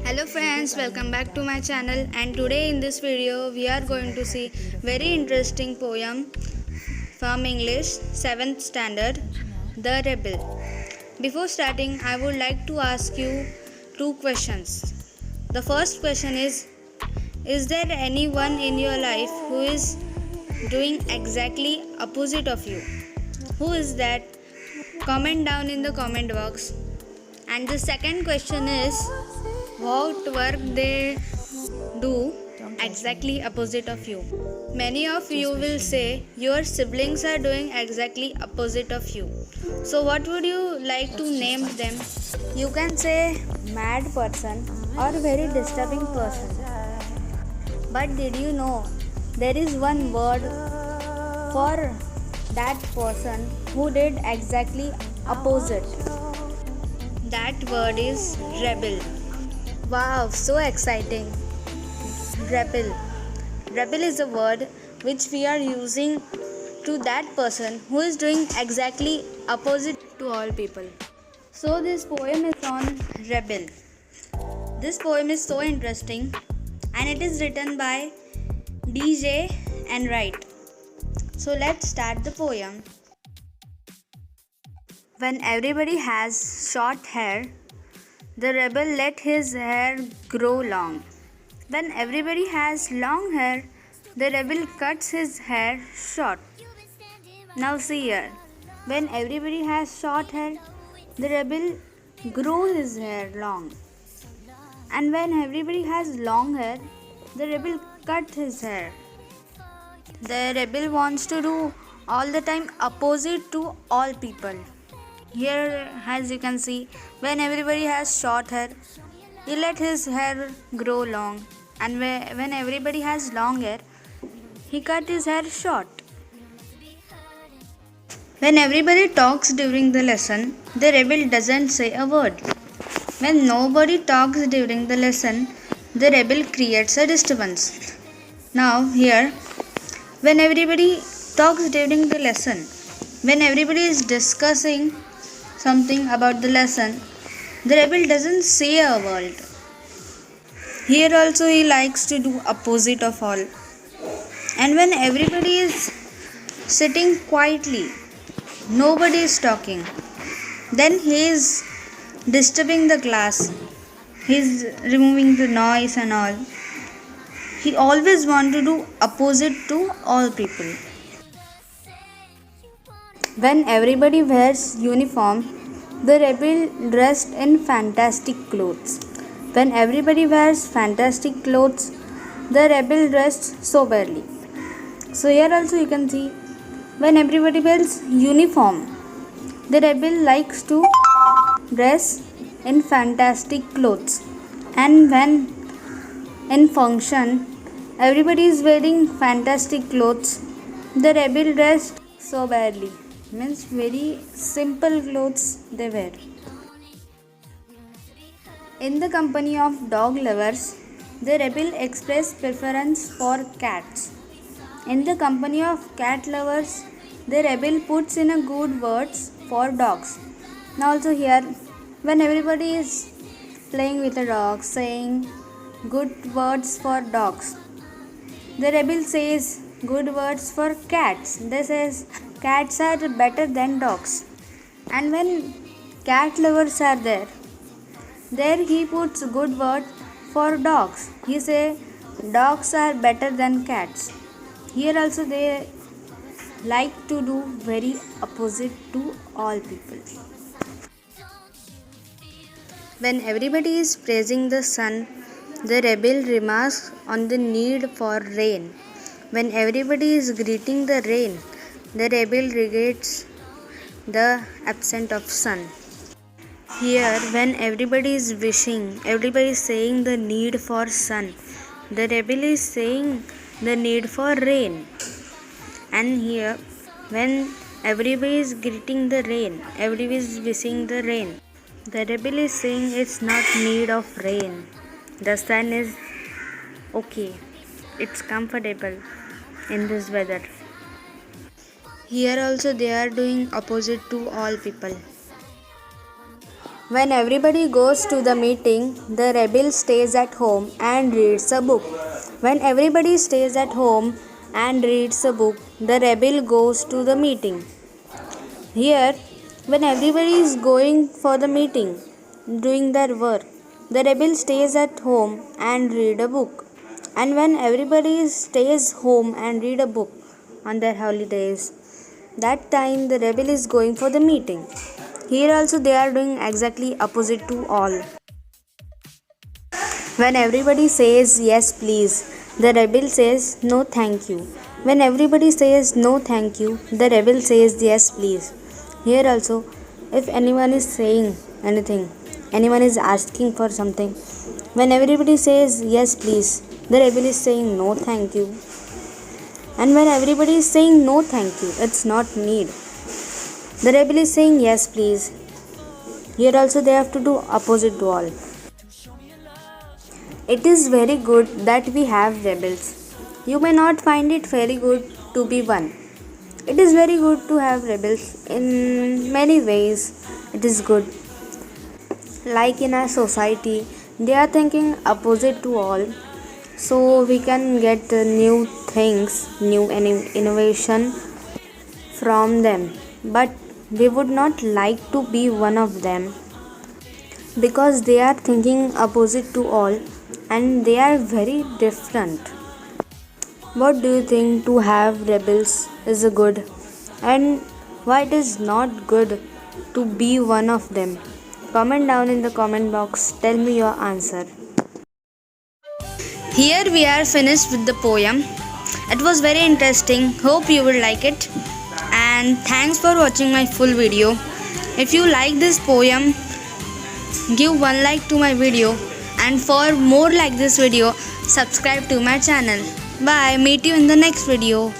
Hello friends, welcome back to my channel, and today in this video we are going to see very interesting poem from English 7th standard, The Rebel. Before starting, I would like to ask you two questions. The first question is there anyone in your life who is doing exactly opposite of you? Who is that? Comment down in the comment box. And the second question is what work they do exactly opposite of you. Many of you will say your siblings are doing exactly opposite of you. So what would you like to name them? You can say mad person or very disturbing person. But did you know there is one word for that person who did exactly opposite? That word is rebel. Wow, so exciting. Rebel. Rebel is a word which we are using to that person who is doing exactly opposite to all people. So this poem is on rebel. This poem is so interesting and it is written by DJ and Wright. So let's start the poem. When everybody has short hair, the rebel let his hair grow long. When everybody has long hair, the rebel cuts his hair short. Now see here. When everybody has short hair, the rebel grows his hair long. And when everybody has long hair, the rebel cuts his hair. The rebel wants to do all the time opposite to all people. Here, as you can see, when everybody has short hair, he let his hair grow long, and when everybody has long hair, he cut his hair short. When everybody talks during the lesson, the rebel doesn't say a word. When nobody talks during the lesson, the rebel creates a disturbance. Now, here, when everybody talks during the lesson, when everybody is discussing something about the lesson, the rebel doesn't say a word. Here also he likes to do opposite of all. And when everybody is sitting quietly, nobody is talking, then he is disturbing the class. He is removing the noise and all. He always wants to do opposite to all people. When everybody wears uniform, the rebel dressed in fantastic clothes. When everybody wears fantastic clothes, the rebel dressed soberly. So here also you can see when everybody wears uniform, the rebel likes to dress in fantastic clothes. And when in function everybody is wearing fantastic clothes, the rebel dressed soberly. Means very simple clothes they wear. In the company of dog lovers, the rebel express preference for cats. In the company of cat lovers, the rebel puts in a good words for dogs. Now also here, when everybody is playing with a dog, saying good words for dogs, the rebel says good words for cats. They says cats are better than dogs. And when cat lovers are there he puts good word for dogs. He say dogs are better than cats. Here also they like to do very opposite to all people. When everybody is praising the sun, the rebel remarks on the need for rain. When everybody is greeting the rain, the rebel regrets the absence of sun. Here, when everybody is wishing, everybody is saying the need for sun, the rebel is saying the need for rain. And here, when everybody is greeting the rain, everybody is wishing the rain, the rebel is saying it's not need of rain. The sun is okay, it's comfortable in this weather. Here also they are doing opposite to all people. When everybody goes to the meeting, the rebel stays at home and reads a book. When everybody stays at home and reads a book, the rebel goes to the meeting. Here, when everybody is going for the meeting, doing their work, the rebel stays at home and read a book. And when everybody stays home and read a book on their holidays, that time the rebel is going for the meeting. Here also they are doing exactly opposite to all. When everybody says yes please, the rebel says no thank you. When everybody says no thank you, the rebel says yes please. Here also, if anyone is saying anything, anyone is asking for something, when everybody says yes please, the rebel is saying no thank you. And when everybody is saying no thank you, it's not need, the rebel is saying yes please. Here also they have to do opposite to all. It is very good that we have rebels. You may not find it very good to be one. It is very good to have rebels in many ways. It is good. Like in our society, they are thinking opposite to all. So we can get new things, new innovation from them. But we would not like to be one of them because they are thinking opposite to all and they are very different. What do you think to have rebels is good and why it is not good to be one of them? Comment down in the comment box, tell me your answer. Here we are finished with the poem. It was very interesting. Hope you will like it. And thanks for watching my full video. If you like this poem, give one like to my video. And for more like this video, subscribe to my channel. Bye. Meet you in the next video.